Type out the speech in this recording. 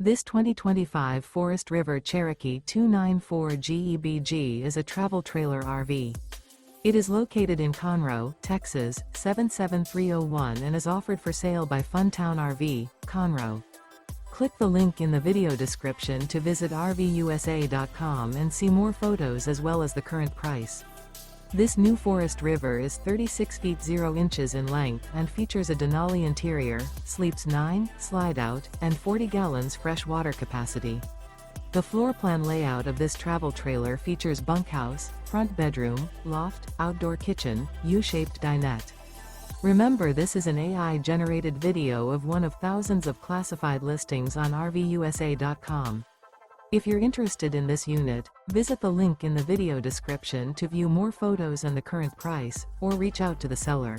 This 2025 Forest River Cherokee 294 GEBG is a travel trailer RV. It is located in Conroe, Texas, 77301 and is offered for sale by Funtown RV, Conroe. Click the link in the video description to visit RVUSA.com and see more photos as well as the current price. This new Forest River is 36 feet 0 inches in length and features a DENALI interior, sleeps 9, Slideout, and 40 gallons fresh water capacity. The floor plan layout of this travel trailer features bunkhouse, front bedroom, loft, outdoor kitchen, U-shaped dinette. Remember, this is an AI-generated video of one of thousands of classified listings on RVUSA.com. If you're interested in this unit, visit the link in the video description to view more photos and the current price, or reach out to the seller.